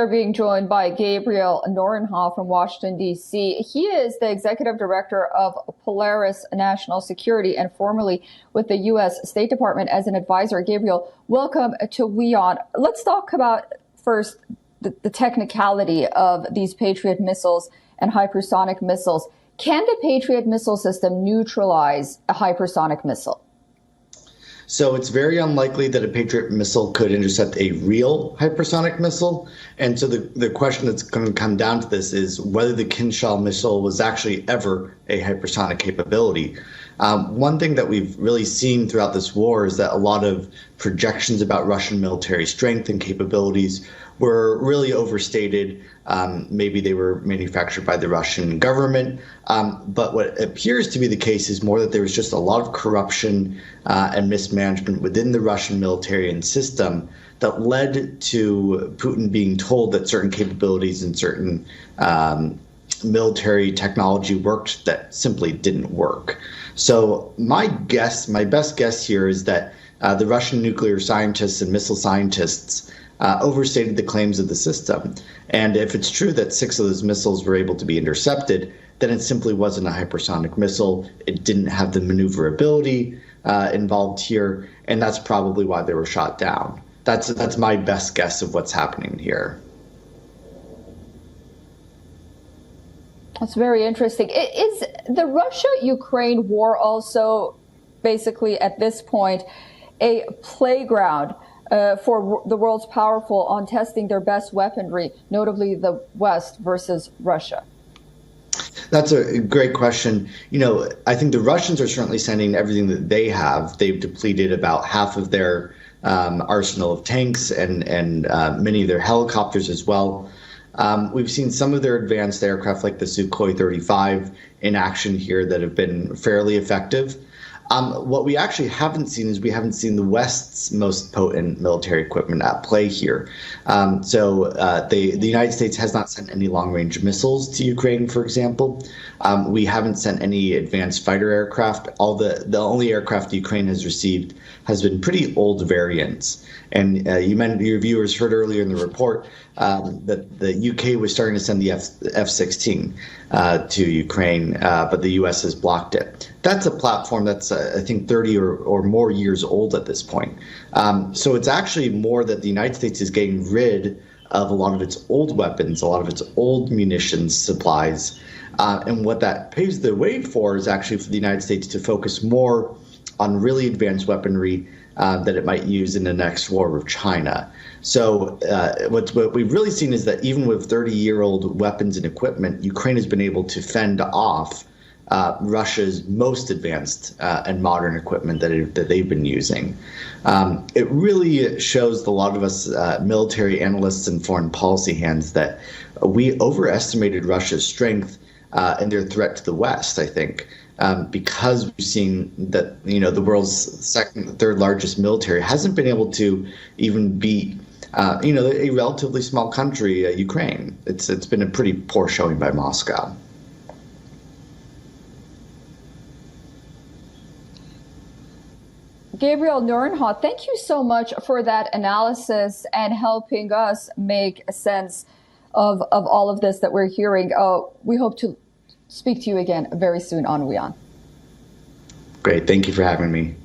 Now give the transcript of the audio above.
are being joined by Gabriel Norenhoff from Washington, D.C. He is the executive director of Polaris National Security and formerly with the U.S. State Department as an advisor. Gabriel, welcome to WION. Let's talk about first the technicality of these Patriot missiles and hypersonic missiles. Can the Patriot missile system neutralize a hypersonic missile? So it's very unlikely that a Patriot missile could intercept a real hypersonic missile. And so the question that's going to come down to this is whether the Kinzhal missile was actually ever a hypersonic capability. One thing that we've really seen throughout this war is that a lot of projections about Russian military strength and capabilities were really overstated. Maybe they were manufactured by the Russian government. But what appears to be the case is more that there was just a lot of corruption and mismanagement within the Russian military and system that led to Putin being told that certain capabilities and certain military technology worked that simply didn't work. So my best guess here is that the Russian nuclear scientists and missile scientists overstated the claims of the system. And if it's true that 6 of those missiles were able to be intercepted, then it simply wasn't a hypersonic missile. It didn't have the maneuverability involved here, and that's probably why they were shot down. That's my best guess of what's happening here. That's very interesting. Is the Russia-Ukraine war also basically at this point a playground for the world's powerful on testing their best weaponry, notably the West versus Russia? That's a great question. I think the Russians are certainly sending everything that they have. They've depleted about half of their arsenal of tanks and many of their helicopters as well. We've seen some of their advanced aircraft like the Sukhoi 35 in action here that have been fairly effective. What we actually haven't seen is we haven't seen the West's most potent military equipment at play here. The United States has not sent any long-range missiles to Ukraine, for example. We haven't sent any advanced fighter aircraft. The only aircraft Ukraine has received has been pretty old variants. And your viewers heard earlier in the report that the UK was starting to send the F-16 to Ukraine, but the US has blocked it. That's a platform that's, I think, 30 or more years old at this point. So it's actually more that the United States is getting rid of a lot of its old weapons, a lot of its old munitions supplies. And what that paves the way for is actually for the United States to focus more on really advanced weaponry that it might use in the next war with China. So what we've really seen is that even with 30-year-old weapons and equipment, Ukraine has been able to fend off Russia's most advanced and modern equipment that they've been using. It really shows a lot of us military analysts and foreign policy hands that we overestimated Russia's strength and their threat to the West, I think. Because we've seen that the world's second, third largest military hasn't been able to even beat a relatively small country, Ukraine. It's been a pretty poor showing by Moscow. Gabriel Norenhoff, thank you so much for that analysis and helping us make sense of all of this that we're hearing. We hope to speak to you again very soon on WION. Great. Thank you for having me.